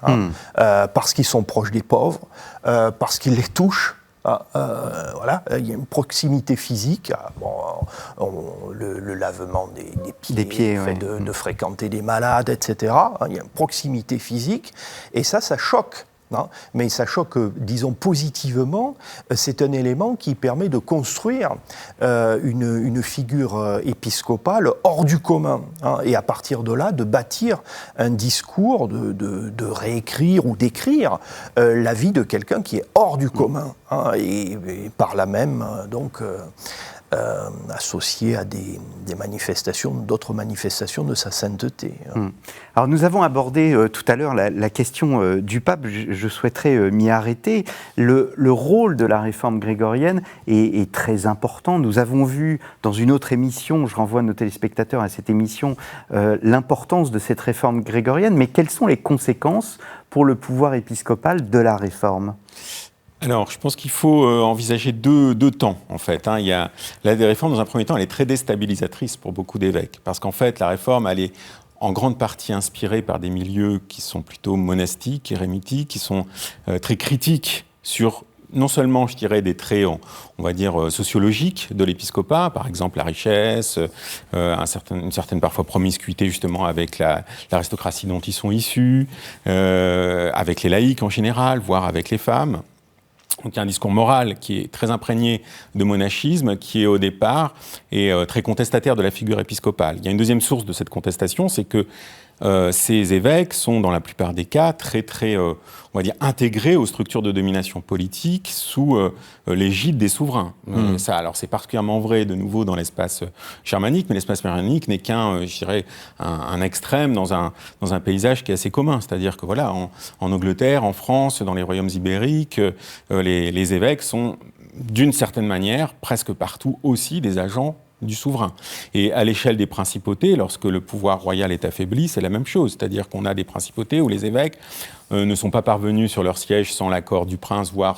parce qu'ils sont proches des pauvres, parce qu'ils les touchent. Voilà, il y a une proximité physique, le lavement des pieds, le fait de fréquenter des malades, etc. Il y a une proximité physique, et ça choque. Mais ça choque, disons, positivement. C'est un élément qui permet de construire une figure épiscopale hors du commun, et à partir de là, de bâtir un discours, de réécrire ou d'écrire la vie de quelqu'un qui est hors du commun, et par là même, donc, associé à d'autres manifestations de sa sainteté. Alors nous avons abordé tout à l'heure la question du pape, je souhaiterais m'y arrêter. Le rôle de la réforme grégorienne est très important. Nous avons vu dans une autre émission, je renvoie nos téléspectateurs à cette émission, l'importance de cette réforme grégorienne, mais quelles sont les conséquences pour le pouvoir épiscopal de la réforme ? Alors, je pense qu'il faut envisager deux temps, en fait. Il y a la réforme, dans un premier temps, elle est très déstabilisatrice pour beaucoup d'évêques, parce qu'en fait, la réforme, elle est en grande partie inspirée par des milieux qui sont plutôt monastiques, érémitiques, qui sont très critiques sur non seulement, je dirais, des traits, on va dire, sociologiques de l'épiscopat, par exemple la richesse, une certaine parfois promiscuité justement avec l'aristocratie dont ils sont issus, avec les laïcs en général, voire avec les femmes. Donc il y a un discours moral qui est très imprégné de monachisme, qui est au départ très contestataire de la figure épiscopale. Il y a une deuxième source de cette contestation, c'est que ces évêques sont, dans la plupart des cas, très, on va dire, intégrés aux structures de domination politique sous l'égide des souverains. Ça, alors, c'est particulièrement vrai, de nouveau, dans l'espace germanique, mais l'espace germanique n'est qu'un, je dirais, un extrême dans un paysage qui est assez commun. C'est-à-dire que, voilà, en Angleterre, en France, dans les royaumes ibériques, les évêques sont, d'une certaine manière, presque partout aussi des agents du souverain. Et à l'échelle des principautés, lorsque le pouvoir royal est affaibli, c'est la même chose. C'est-à-dire qu'on a des principautés où les évêques ne sont pas parvenus sur leur siège sans l'accord du prince, voire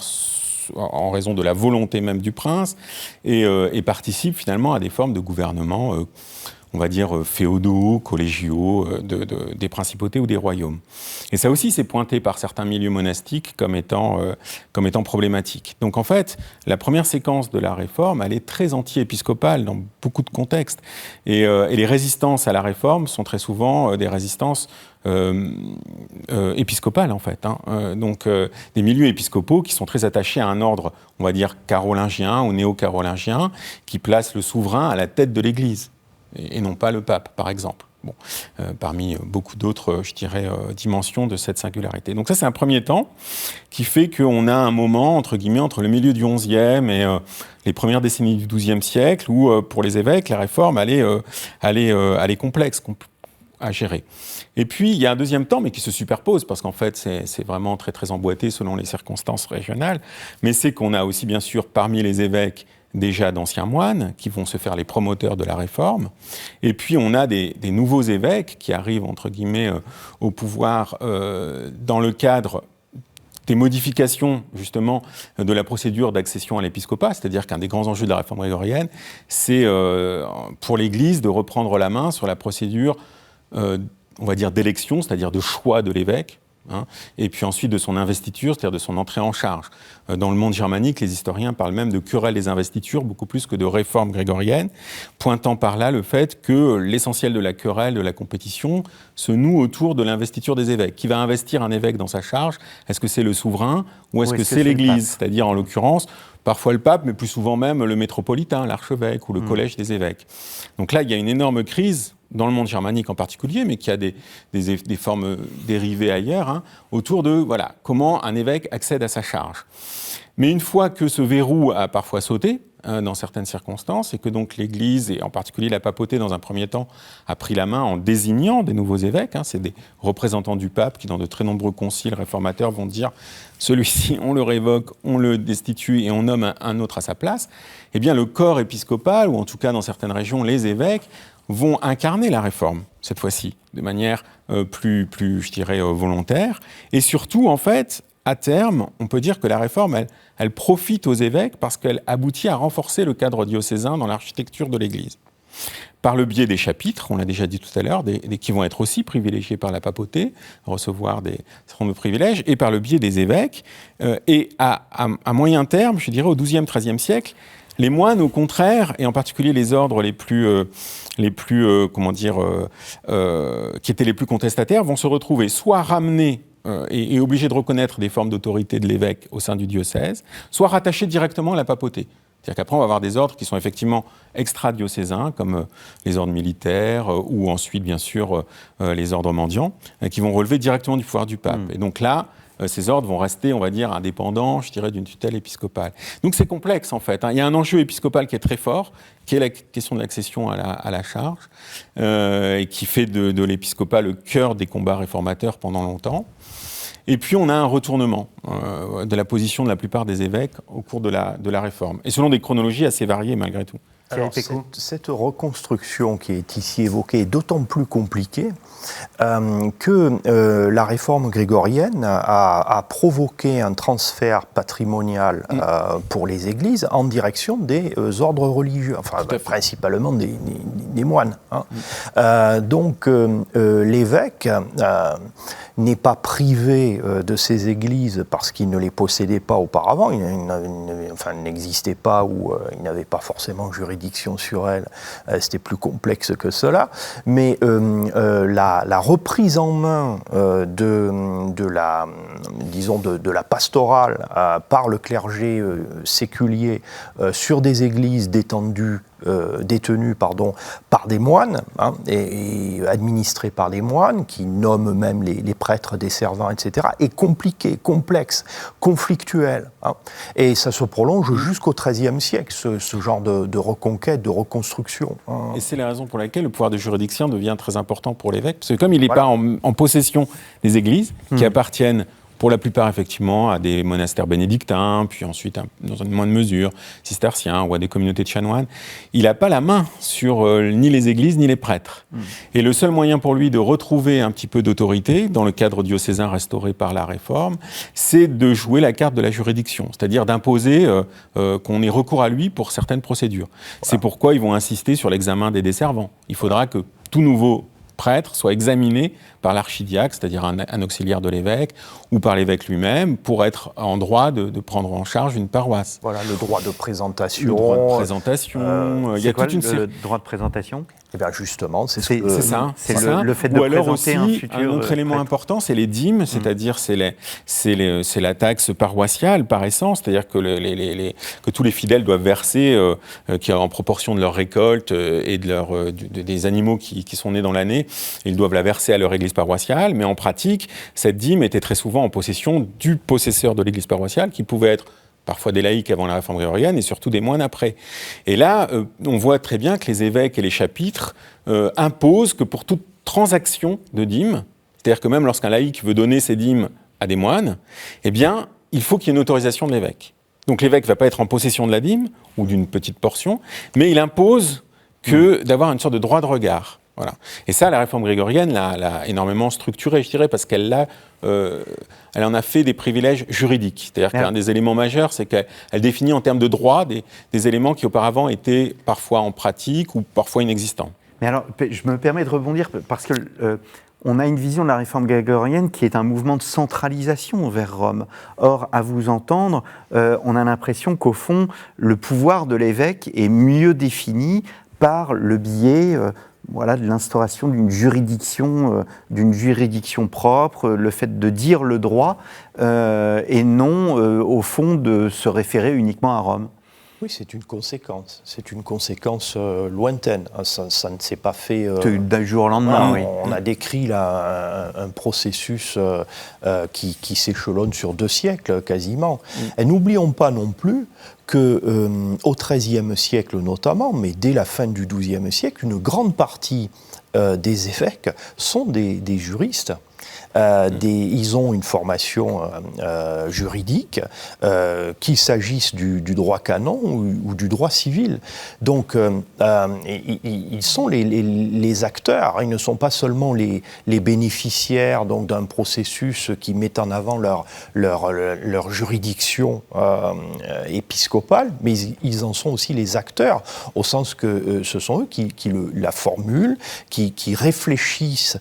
en raison de la volonté même du prince, et participent finalement à des formes de gouvernement, on va dire, féodaux, collégiaux, des principautés ou des royaumes. Et ça aussi, c'est pointé par certains milieux monastiques comme étant problématique. Donc en fait, la première séquence de la réforme, elle est très anti-épiscopale dans beaucoup de contextes. Et les résistances à la réforme sont très souvent des résistances épiscopales, en fait. Donc des milieux épiscopaux qui sont très attachés à un ordre, on va dire, carolingien ou néo-carolingien, qui place le souverain à la tête de l'Église, et non pas le pape, par exemple. Bon, parmi beaucoup d'autres, je dirais, dimensions de cette singularité. Donc ça, c'est un premier temps qui fait qu'on a un moment, entre guillemets, entre le milieu du XIe et les premières décennies du XIIe siècle, où, pour les évêques, la réforme, elle est complexe à gérer. Et puis, il y a un deuxième temps, mais qui se superpose, parce qu'en fait, c'est vraiment très, très emboîté selon les circonstances régionales, mais c'est qu'on a aussi, bien sûr, parmi les évêques, déjà d'anciens moines qui vont se faire les promoteurs de la réforme. Et puis on a des nouveaux évêques qui arrivent, entre guillemets, au pouvoir dans le cadre des modifications, justement, de la procédure d'accession à l'épiscopat, c'est-à-dire qu'un des grands enjeux de la réforme grégorienne, c'est pour l'Église de reprendre la main sur la procédure, on va dire, d'élection, c'est-à-dire de choix de l'évêque, et puis ensuite de son investiture, c'est-à-dire de son entrée en charge. Dans le monde germanique, les historiens parlent même de querelle des investitures, beaucoup plus que de réforme grégorienne, pointant par là le fait que l'essentiel de la querelle, de la compétition, se noue autour de l'investiture des évêques. Qui va investir un évêque dans sa charge ? Est-ce que c'est le souverain ou est-ce que c'est l'Église ? C'est-à-dire, en l'occurrence, parfois le pape, mais plus souvent même le métropolitain, l'archevêque ou le collège des évêques. Donc là, il y a une énorme crise dans le monde germanique en particulier, mais qui a des formes dérivées ailleurs, autour de comment un évêque accède à sa charge. Mais une fois que ce verrou a parfois sauté, dans certaines circonstances, et que donc l'Église, et en particulier la papauté dans un premier temps, a pris la main en désignant des nouveaux évêques, c'est des représentants du pape qui, dans de très nombreux conciles réformateurs, vont dire celui-ci, on le révoque, on le destitue et on nomme un autre à sa place, eh bien le corps épiscopal, ou en tout cas dans certaines régions, les évêques, vont incarner la réforme, cette fois-ci, de manière plus, je dirais, volontaire. Et surtout, en fait, à terme, on peut dire que la réforme, elle profite aux évêques parce qu'elle aboutit à renforcer le cadre diocésain dans l'architecture de l'Église. Par le biais des chapitres, on l'a déjà dit tout à l'heure, qui vont être aussi privilégiés par la papauté, recevoir des certain nombre de privilèges, et par le biais des évêques. Et à moyen terme, je dirais au XIIe, XIIIe siècle, les moines, au contraire, et en particulier les ordres qui étaient les plus contestataires, vont se retrouver soit ramenés et obligés de reconnaître des formes d'autorité de l'évêque au sein du diocèse, soit rattachés directement à la papauté. C'est-à-dire qu'après, on va avoir des ordres qui sont effectivement extra-diocésains, comme les ordres militaires, ou ensuite, bien sûr, les ordres mendiants, qui vont relever directement du pouvoir du pape. Et donc là, ces ordres vont rester, on va dire, indépendants, je dirais, d'une tutelle épiscopale. Donc c'est complexe, en fait. Il y a un enjeu épiscopal qui est très fort, qui est la question de l'accession à la charge, et qui fait de l'épiscopat le cœur des combats réformateurs pendant longtemps. Et puis on a un retournement de la position de la plupart des évêques au cours de la réforme, et selon des chronologies assez variées malgré tout. Alors, cette reconstruction qui est ici évoquée est d'autant plus compliquée que la réforme grégorienne a provoqué un transfert patrimonial pour les églises en direction des ordres religieux, enfin principalement des moines. Donc l'évêque n'est pas privé de ces églises parce qu'il ne les possédait pas auparavant, il n'existait pas ou il n'avait pas forcément juridiction sur elles, c'était plus complexe que cela, mais la reprise en main de la pastorale par le clergé séculier sur des églises détenues par des moines, et administrées par des moines, qui nomment même les prêtres des servants, etc., est compliqué, complexe, conflictuel. Et ça se prolonge jusqu'au XIIIe siècle, ce genre de reconquête, de reconstruction. Et c'est la raison pour laquelle le pouvoir de juridiction devient très important pour l'évêque, parce que comme il n'est pas en possession des églises, qui appartiennent pour la plupart, effectivement, à des monastères bénédictins, puis ensuite, dans une moindre mesure, cisterciens ou à des communautés de chanoines. Il n'a pas la main sur ni les églises ni les prêtres. Et le seul moyen pour lui de retrouver un petit peu d'autorité, dans le cadre diocésain restauré par la Réforme, c'est de jouer la carte de la juridiction, c'est-à-dire d'imposer qu'on ait recours à lui pour certaines procédures. Voilà. C'est pourquoi ils vont insister sur l'examen des desservants. Il faudra que tout nouveau prêtre soit examiné par l'archidiacre, c'est-à-dire un auxiliaire de l'évêque, ou par l'évêque lui-même, pour être en droit de prendre en charge une paroisse. Voilà, le droit de présentation. Le droit de présentation. Il y a quoi le droit de présentation ? Eh bien justement, c'est ça. C'est le fait de présenter un futur. Un autre élément important, c'est les dîmes, c'est-à-dire c'est la taxe paroissiale par essence, c'est-à-dire que tous les fidèles doivent verser, qui en proportion de leur récolte et des animaux qui sont nés dans l'année, ils doivent la verser à leur église paroissiale, mais en pratique, cette dîme était très souvent en possession du possesseur de l'église paroissiale, qui pouvait être parfois des laïcs avant la réforme grégorienne et surtout des moines après. Et là, on voit très bien que les évêques et les chapitres imposent que pour toute transaction de dîmes, c'est-à-dire que même lorsqu'un laïc veut donner ses dîmes à des moines, eh bien, il faut qu'il y ait une autorisation de l'évêque. Donc l'évêque ne va pas être en possession de la dîme ou d'une petite portion, mais il impose d'avoir une sorte de droit de regard. Voilà. Et ça, la réforme grégorienne l'a énormément structuré, je dirais, parce qu'elle en a fait des privilèges juridiques. C'est-à-dire qu'un des éléments majeurs, c'est qu'elle définit en termes de droit des éléments qui auparavant étaient parfois en pratique ou parfois inexistants. Mais alors, je me permets de rebondir parce que on a une vision de la réforme grégorienne qui est un mouvement de centralisation vers Rome. Or, à vous entendre, on a l'impression qu'au fond, le pouvoir de l'évêque est mieux défini par le biais de l'instauration d'une juridiction propre, le fait de dire le droit, et non, au fond, de se référer uniquement à Rome. Oui, c'est une conséquence. C'est une conséquence lointaine. Ça ne s'est pas fait d'un jour au lendemain. On a décrit là un processus qui s'échelonne sur 2 siècles quasiment. Et n'oublions pas non plus qu'au XIIIe siècle notamment, mais dès la fin du XIIe siècle, une grande partie des évêques sont des juristes. Ils ont une formation juridique, qu'il s'agisse du droit canon ou du droit civil. Donc, ils sont les acteurs. Ils ne sont pas seulement les bénéficiaires d'un processus qui met en avant leur juridiction épiscopale, mais ils en sont aussi les acteurs, au sens que ce sont eux qui la formulent, qui réfléchissent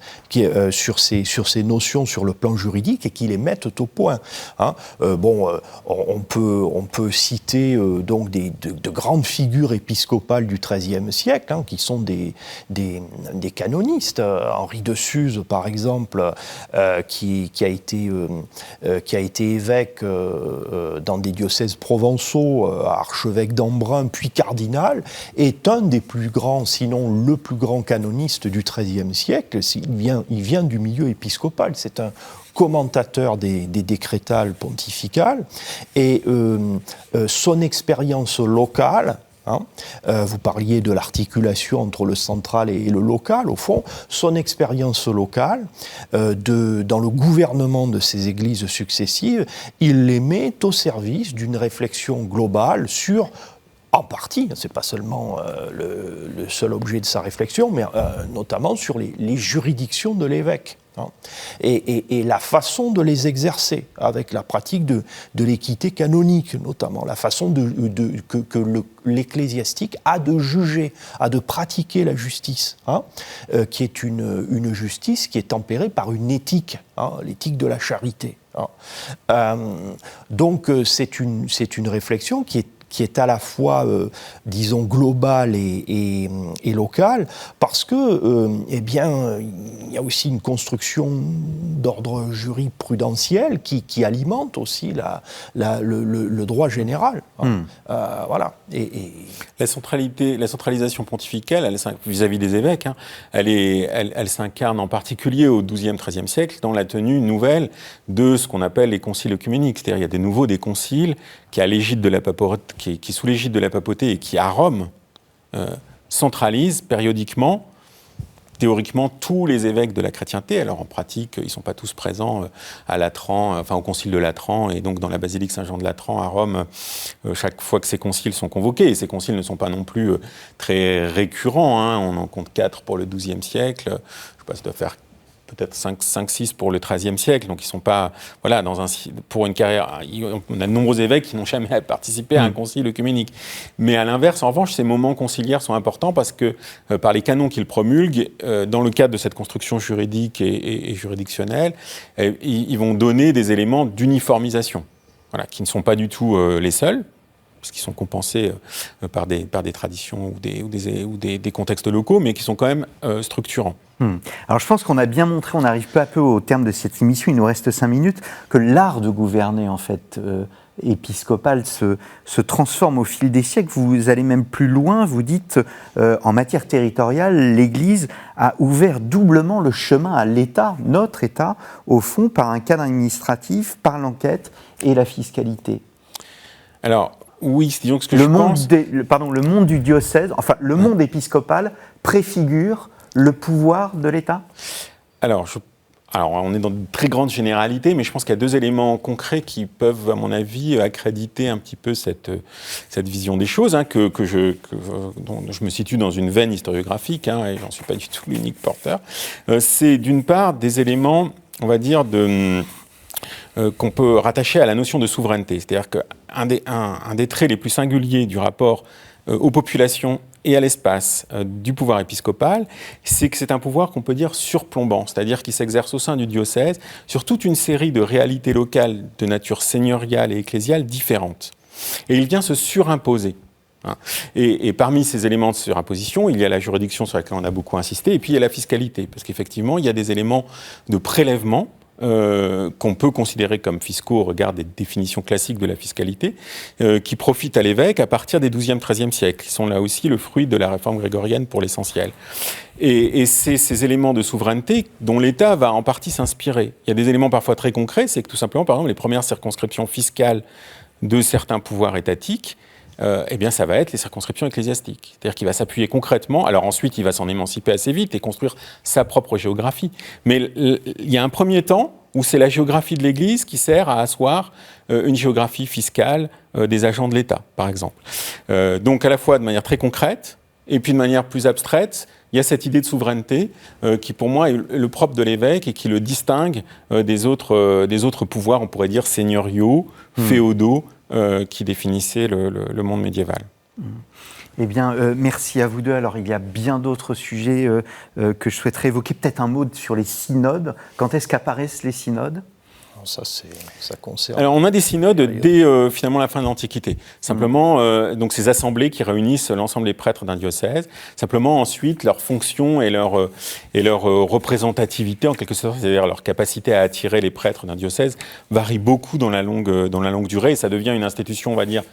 sur ces notions sur le plan juridique et qui les mettent au point. On peut citer donc de grandes figures épiscopales du XIIIe siècle, qui sont des canonistes. Henri de Suse, par exemple, qui a été évêque dans des diocèses provençaux, archevêque d'Embrun, puis cardinal, est un des plus grands, sinon le plus grand canoniste juriste du XIIIe siècle, il vient du milieu épiscopal, c'est un commentateur des décrétales pontificales, et son expérience locale, vous parliez de l'articulation entre le central et le local, au fond, son expérience locale dans le gouvernement de ces églises successives, il les met au service d'une réflexion globale sur, en partie, ce n'est pas seulement le seul objet de sa réflexion, mais notamment sur les juridictions de l'évêque. Et la façon de les exercer, avec la pratique de l'équité canonique, notamment, la façon que l'ecclésiastique a de juger, a de pratiquer la justice, qui est une justice qui est tempérée par une éthique, l'éthique de la charité. Donc c'est une réflexion qui est à la fois, disons, globale et locale, parce que, il y a aussi une construction d'ordre jurisprudentiel qui alimente aussi le droit général. Voilà. La centralisation pontificale, vis-à-vis des évêques, elle s'incarne en particulier au XIIe, XIIIe siècle dans la tenue nouvelle de ce qu'on appelle les conciles œcuméniques. C'est-à-dire, il y a des nouveaux des conciles qui sous l'égide de la papauté et qui, à Rome, centralisent périodiquement, théoriquement, tous les évêques de la chrétienté. Alors, en pratique, ils ne sont pas tous présents à Latran, au concile de Latran, et donc dans la basilique Saint-Jean de Latran à Rome, chaque fois que ces conciles sont convoqués. Et ces conciles ne sont pas non plus très récurrents. On en compte 4 pour le XIIe siècle. Je ne sais pas, ça doit faire peut-être 5-6 pour le XIIIe siècle, donc ils ne sont pas, pour une carrière, on a de nombreux évêques qui n'ont jamais participé à un concile œcuménique. Mais à l'inverse, en revanche, ces moments conciliaires sont importants parce que, par les canons qu'ils promulguent, dans le cadre de cette construction juridique et juridictionnelle, ils vont donner des éléments d'uniformisation, qui ne sont pas du tout les seuls, parce qu'ils sont compensés par des traditions ou des contextes locaux, mais qui sont quand même structurants. Alors je pense qu'on a bien montré, on arrive peu à peu au terme de cette émission, il nous reste 5 minutes, que l'art de gouverner en fait épiscopal se transforme au fil des siècles. Vous allez même plus loin, vous dites en matière territoriale, l'Église a ouvert doublement le chemin à l'État, notre État, au fond, par un cadre administratif, par l'enquête et la fiscalité. Alors, oui, disons que ce que le monde du diocèse, enfin le monde épiscopal préfigure le pouvoir de l'État ? Alors, on est dans de très grandes généralités, mais je pense qu'il y a 2 éléments concrets qui peuvent, à mon avis, accréditer un petit peu cette vision des choses, dont je me situe dans une veine historiographique, et j'en suis pas du tout l'unique porteur. C'est d'une part des éléments, on va dire, qu'on peut rattacher à la notion de souveraineté. C'est-à-dire qu'un des traits les plus singuliers du rapport aux populations et à l'espace du pouvoir épiscopal, c'est que c'est un pouvoir qu'on peut dire surplombant, c'est-à-dire qui s'exerce au sein du diocèse sur toute une série de réalités locales de nature seigneuriale et ecclésiale différentes. Et il vient se surimposer. Et parmi ces éléments de surimposition, il y a la juridiction sur laquelle on a beaucoup insisté, et puis il y a la fiscalité, parce qu'effectivement, il y a des éléments de prélèvement qu'on peut considérer comme fiscaux au regard des définitions classiques de la fiscalité, qui profitent à l'évêque à partir des XIIe, XIIIe siècles, qui sont là aussi le fruit de la réforme grégorienne pour l'essentiel. Et c'est ces éléments de souveraineté dont l'État va en partie s'inspirer. Il y a des éléments parfois très concrets, c'est que tout simplement, par exemple, les premières circonscriptions fiscales de certains pouvoirs étatiques, ça va être les circonscriptions ecclésiastiques. C'est-à-dire qu'il va s'appuyer concrètement, alors ensuite il va s'en émanciper assez vite et construire sa propre géographie. Mais il y a un premier temps où c'est la géographie de l'Église qui sert à asseoir une géographie fiscale des agents de l'État, par exemple. Donc à la fois de manière très concrète, et puis de manière plus abstraite, il y a cette idée de souveraineté qui, pour moi, est le propre de l'évêque et qui le distingue des autres pouvoirs, on pourrait dire, seigneuriaux, féodaux, qui définissaient le monde médiéval. Eh bien, merci à vous deux. Alors, il y a bien d'autres sujets que je souhaiterais évoquer. Peut-être un mot sur les synodes. Quand est-ce qu'apparaissent les synodes ? Ça concerne. Alors, on a des synodes dès finalement la fin de l'Antiquité. Simplement, donc ces assemblées qui réunissent l'ensemble des prêtres d'un diocèse. Simplement, ensuite, leur fonction et leur représentativité, en quelque sorte, c'est-à-dire leur capacité à attirer les prêtres d'un diocèse, varie beaucoup dans la longue durée. Et ça devient une institution, on va dire,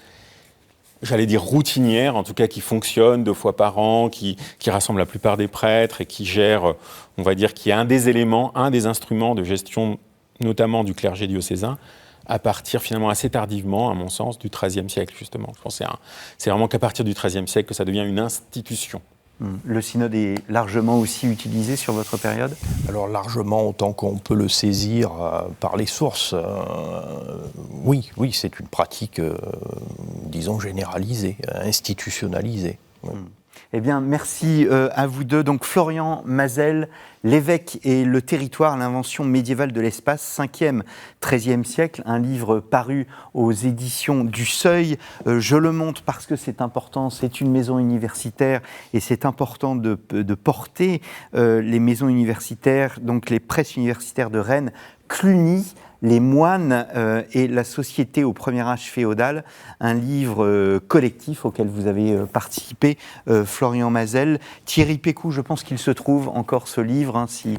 j'allais dire routinière, en tout cas qui fonctionne 2 fois par an, qui rassemble la plupart des prêtres et qui gère, on va dire, qui est un des éléments, un des instruments de gestion, notamment du clergé diocésain, à partir finalement assez tardivement, à mon sens, du XIIIe siècle, justement. Je pense que c'est vraiment qu'à partir du XIIIe siècle que ça devient une institution. Le synode est largement aussi utilisé sur votre période ? Alors largement, autant qu'on peut le saisir par les sources. Oui, c'est une pratique, disons, généralisée, institutionnalisée. Oui. Eh bien, merci à vous deux. Donc, Florian Mazel, L'évêque et le territoire, l'invention médiévale de l'espace, 5e, 13e siècle, un livre paru aux éditions du Seuil. Je le montre parce que c'est important, c'est une maison universitaire et c'est important de porter les maisons universitaires, donc les presses universitaires de Rennes, Cluny, les moines et la société au premier âge féodal, un livre collectif auquel vous avez participé, Florian Mazel. Thierry Pécou, je pense qu'il se trouve encore ce livre, hein, si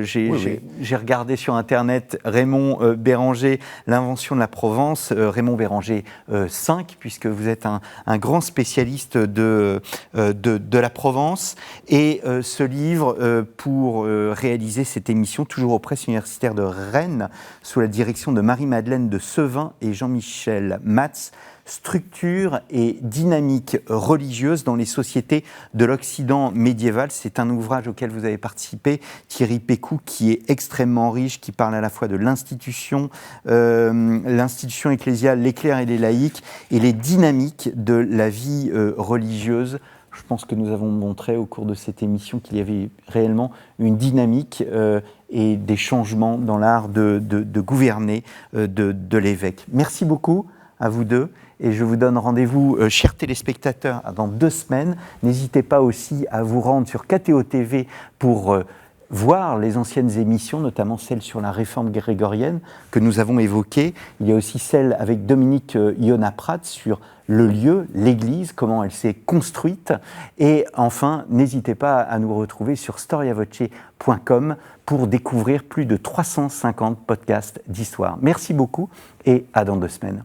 j'ai regardé sur Internet, Raymond Béranger, L'invention de la Provence, Raymond Béranger 5, puisque vous êtes un grand spécialiste de la Provence. Et ce livre, pour réaliser cette émission, toujours aux presses universitaires de Rennes, sous la direction de Marie-Madeleine de Sevin et Jean-Michel Matz, structure et dynamique religieuse dans les sociétés de l'Occident médiéval. C'est un ouvrage auquel vous avez participé, Thierry Pécou, qui est extrêmement riche, qui parle à la fois de l'institution ecclésiale, les clercs et les laïcs, et les dynamiques de la vie religieuse. Je pense que nous avons montré au cours de cette émission qu'il y avait réellement une dynamique et des changements dans l'art de gouverner de l'évêque. Merci beaucoup à vous deux et je vous donne rendez-vous, chers téléspectateurs, dans 2 semaines. N'hésitez pas aussi à vous rendre sur KTO TV pour voir les anciennes émissions, notamment celle sur la réforme grégorienne que nous avons évoquée. Il y a aussi celle avec Dominique Iona-Prat sur le lieu, l'Église, comment elle s'est construite. Et enfin, n'hésitez pas à nous retrouver sur storiavoce.com pour découvrir plus de 350 podcasts d'histoire. Merci beaucoup et à dans 2 semaines.